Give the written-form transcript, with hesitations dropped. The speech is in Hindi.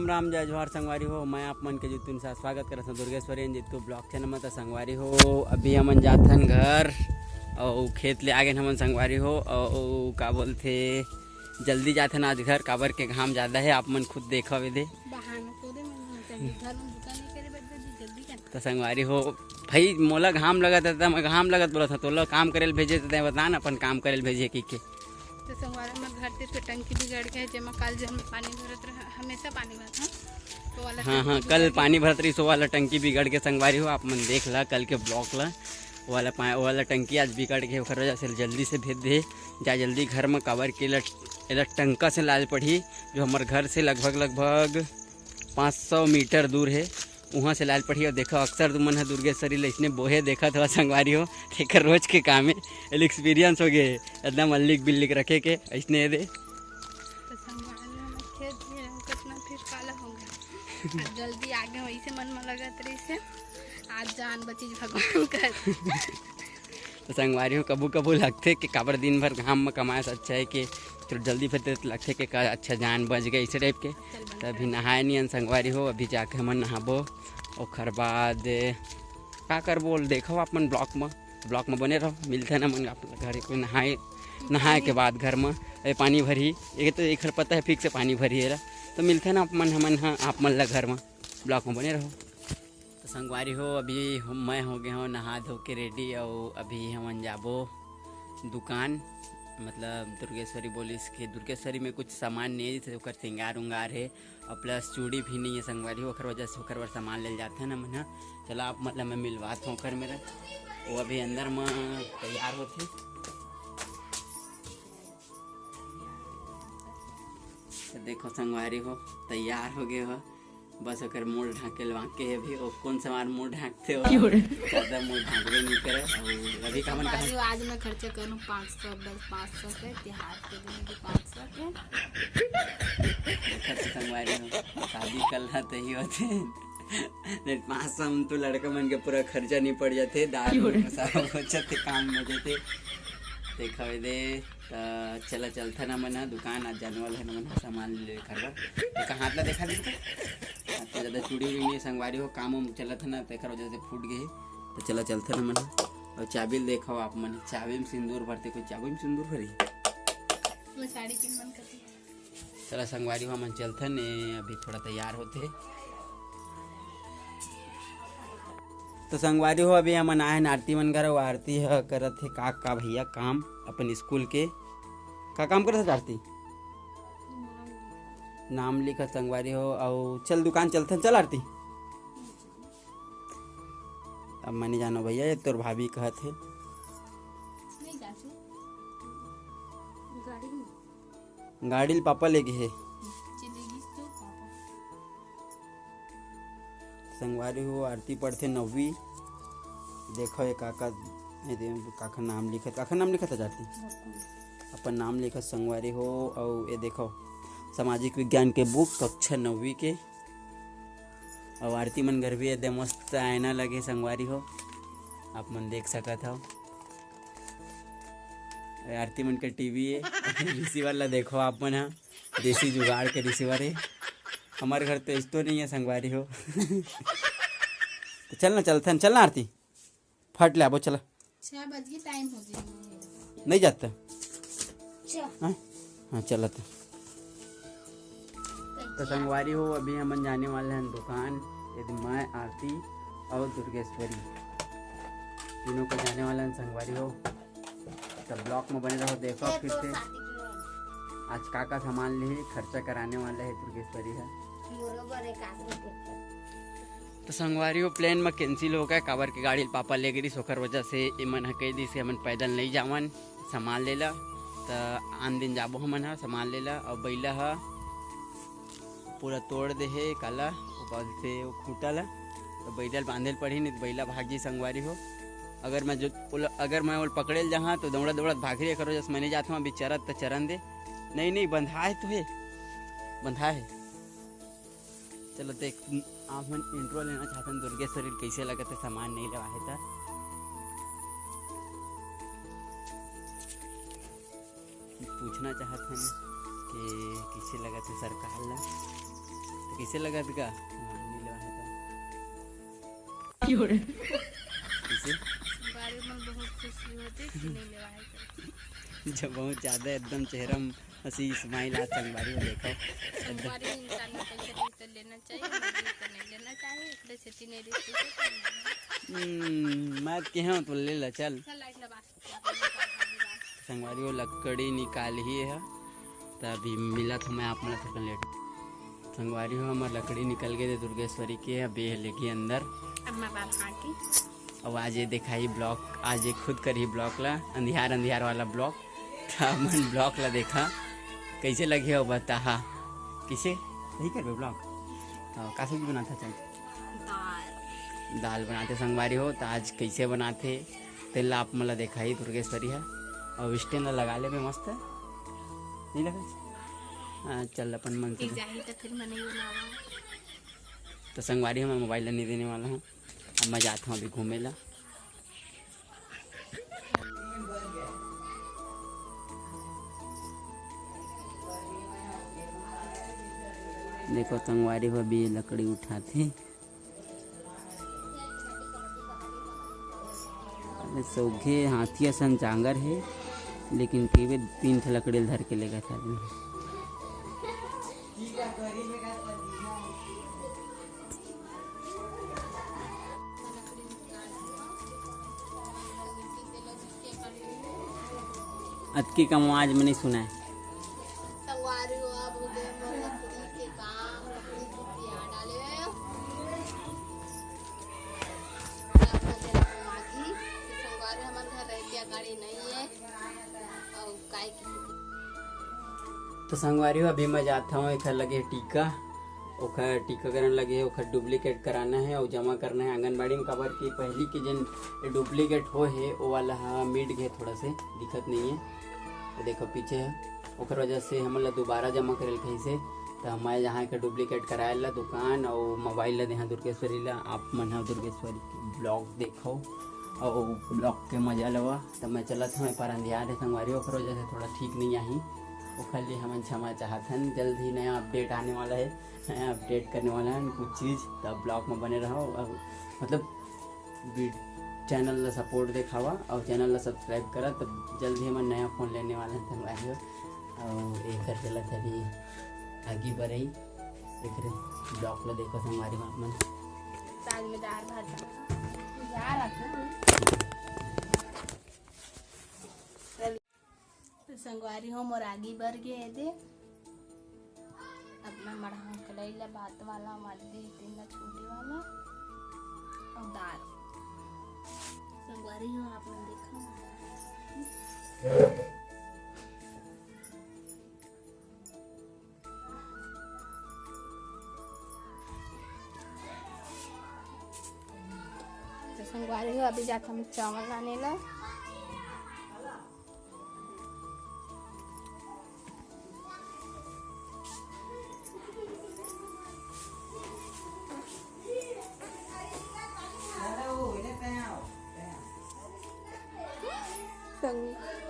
राम राम जय जोहार संगवारी हो। मैं आप मन के जितुन सा स्वागत करत हूं दुर्गेश्वरी जितु ब्लॉक चैनल में। तो संगवारी हो अभी हमन जाथन घर और खेत ले आगे हमन संगवारी हो और का बोलते जल्दी जाथन आज घर काबर के घाम ज़्यादा है। आप मन खुद देखा वे दे तो संगवारी हो भाई मोला घाम लगत था, मैं घाम लगत बोला था तो काम करे भेजे तो बता ना अपन काम करे भेजे की के। तो संगवारी में घर से टंकी बिगड़ गया जेमा कल जो पानी भरत रहा हमेशा पानी भरत तो वाला हाँ कल पानी भरत रही सो वाला टंकी बिगड़ के संगवारी हो। आप मन देख ला कल के ब्लॉक ला वाला टंकी आज बिगड़ के ओकर वजह से जल्दी से भेज दे जा जल्दी घर में काबर के एला टंका से लाल पड़ी जो हमारे घर से लगभग 500 मीटर दूर है वहाँ से लाल पड़ी। और देखो अक्सर तुमन है दुर्गेश्वरी ले इसने बोहे देखा था संगवारी हो एक रोज के काम है एक्सपीरियंस हो गए एकदम अल्लिक बिल्लिक रखे के इसने दे तो संगवारी हम खेत में कितना फिर काला हो गया जल्दी आगे वैसे मन में लगत रही से आज जान बची भगवान कर। तो संगवारी हो कबू कबू लगते कि काबर दिन भर घाम में कमाए से अच्छा है कि तो जल्दी फिर लगते कि अच्छा जान बच गए इसी टाइप के। तो अभी नहाए नहीं संगवारी हो अभी जाके हम नहाबो और बाद का करबो देखो अपन ब्लॉक में बने रहो मिलते ना मन घर को नहाए के बाद घर में पानी भरी एक तो एक पता है फिक्स पानी भरी है तो मिलते ना हमन आप मन ला घर में ब्लॉक में बने रहो। तो संगवारी हो अभी मैं हो गए हो नहा धो के रेडी और अभी हम जाबो दुकान मतलब दुर्गेश्वरी बोलिस के दुर्गेश्वरी में कुछ सामान नहीं है जैसे ओकर सिंगार उंगार है और प्लस चूड़ी भी नहीं है संगवारी ओकर वजह से ओकर सामान ले जाते हैं ना मन। चला आप मतलब मैं मिलवाता हूँ ओकर मेरा वो अभी अंदर में तैयार होते। तो देखो संगवारी हो तैयार हो गए हो बस ओकर मूल ढाके लवाके है अभी और कौन सवार मूल ढाकते हो ज़्यादा मूल ढाकबे नहीं करे। और अभी का मन कहा आज मैं खर्चा करूँ 500 के तिहार के दिन की 500 के खर्च संगवारी हो शादी कल तो ही होते नहीं 500 तो लड़का मन के पूरा खर्चा नहीं पड़ जाते दाल सारा बचत काम में देते देखा दे। तो चला चलता ना मना दुकान आज जाने वाला है ना मना सामान ले कर कहाँ ला देखा दे तो ज़्यादा चूड़ी भी नहीं संगवारी हो काम चला था ना तो वजह से फूट गए। तो चला चलता ना मना और चाबी देखो आप मन चाबी में सिंदूर भरते कोई चाबी में सिंदूर भरी चला संगवारी हो मन चलते ने अभी थोड़ा तैयार होते। तो संगवारी हो अभी हम आए हैं आरती मन घर आरती है करत है का भैया काम अपन स्कूल के का काम करत है आरती नाम लिखा संगवारी हो और चल दुकान चलते चल आरती। अब मैंने जानो भैया ये तोर भाभी कहत है गाड़ी पापा ले गए है संगवारी हो आरती पढ़ते 9वीं देखो ये काका नाम लिखा था जाती अपन नाम लिखा संगवारी हो और ये देखो सामाजिक विज्ञान के बुक कक्षा 9वीं के और आरती मन घर भी एकदम मस्त आईना लगे संगवारी हो आप मन देख सकत हो आरती मन के टीवी है रिसीवर ला देखो आप मन देसी जुगाड़ के रिसीवर है हमारे घर तो इस्तो नहीं है संगवारी हो तो चलना आरती फट ले आबो चला 6 बजे टाइम हो जाएगा नहीं जाता हाँ चला तो संगवारी हो अभी हम जाने वाले हैं दुकान यदि मैं आरती और दुर्गेश्वरी तीनों को जाने वाले हैं संगवारी हो। तब ब्लॉक में बने रहो देखो फिर से आज का सामान ले खर्चा कराने वाला है दुर्गेश्वरी है। तो संगवारी हो प्लान में कैंसिल हो गया काबर के गाड़ी पापा ले गई सोकर वजह से मन कह दी से हमन पैदल नहीं जावन सामान ले ला तो आन दिन जाबो हमन सामान ले ला और बैला है पूरा तोड़ दे है काला से वो खूटा ला तो बैल बांधेल पड़ी नहीं बैला भागी संगवारी हो अगर मैं वो पकड़े जहाँ तो दौड़त भाग रही करो जैसे मैंने जाता हूँ अभी चरत तो चरण दे नहीं बंधा है तो है बंधा है। चलो देख आप मन इंट्रो लेना चाहते हैं दुर्गेश्वरी कैसे लगे थे सामान नहीं लेवाए था पूछना चाहते हैं कि कैसे लगा थे सरकार ला कैसे लगा का कैसे बारे में बहुत खुशी होती कि नहीं लेवाए कर जब बहुत ज़्यादा एकदम चेहरा में हंसी स्माइल आज संगवारी को देखो संगवारी इंसान में पैसा तो लेना चाहिए मजदूर तो नहीं लेना चाहिए इतने खेती नहीं देती मैं कह तो ले ला चल चल लाइट लगा संगवारी वो लकड़ी निकाल ही है तभी मिला था मैं आप मला थोड़ा लेट संगवारी हो हमारे लकड़ी निकल गए थे दुर्गेश्वरी के अभी लेके अंदर अब मैं बात हाकी अब आज ये दिखाई ब्लॉक आज ये खुद करी ब्लॉक ला अंधियार वाला ब्लॉक था मन ब्लॉक ला देखा कैसे लगे हो बता हाँ किसे नहीं कर ब्लॉक का सब्जी बनाता चल दाल बनाते संगवारी हो तो आज कैसे बनाते तेल आप मला दिखाई दुर्गेश्वरी है और स्टैंड लगा ले में मस्त है नहीं लगा हाँ चल अपन मन से तो फिर मैं नहीं बनाऊंगा तो संगवारी मैं मोबाइल नहीं देने वाला हूँ अब मैं जाता हूँ अभी घूमे ला देखो संगवारी हो अभी लकड़ी उठाते सौघे हाथिया सन जांगर है लेकिन टीवी 3 ठे लकड़ी धर के लेगा था आदमी अतकी का आवाज में नहीं सुना है तो संगवारी हो अभी मैं जाता हूँ एक लगे टीका ओखर टीकाकरण लगे ओखर डुप्लीकेट कराना है और जमा करना है आंगनबाड़ी में कबर की पहली के जन डुप्लीकेट हो है वो वाला हाँ मिट गए थोड़ा से दिक्कत नहीं है तो देखो पीछे है ओखर वजह से हमला दोबारा जमा करे कहीं से तो मैं यहाँ का डुप्लीकेट कराए ला दुकान और मोबाइल ला देहा दुर्गेश्वरी ला आप मन दुर्गेश्वरी की ब्लॉग देखो और ब्लॉग के मजा लवा तो मैं चला था मैं पर अंधियार है संगवारी ओखर वजह से थोड़ा ठीक नहीं आई ओखर लिए हम क्षमा चाहतन जल्द ही नया अपडेट आने वाला है नया अपडेट करने वाला है कुछ चीज़ तब ब्लॉग में बने रहो मतलब चैनल ला सपोर्ट दिखावा और चैनल ला सब्सक्राइब करा तब जल्द ही मैं नया फ़ोन लेने वाला है संगवारी और एक कर चला अभी आगे बढ़ी एक ब्लॉग ला देखो संगवारी में मन दाल में दाल भात जा रहा तो संगवारी हो मोर आगे बढ़ गए दे अब मैं मढ़ा कलैला भात वाला मर्दी तीन छोटी वाला और दाल संगवारी हो आपने देखा तो संगवारी हो अभी जाता हम चावल लाने ला संग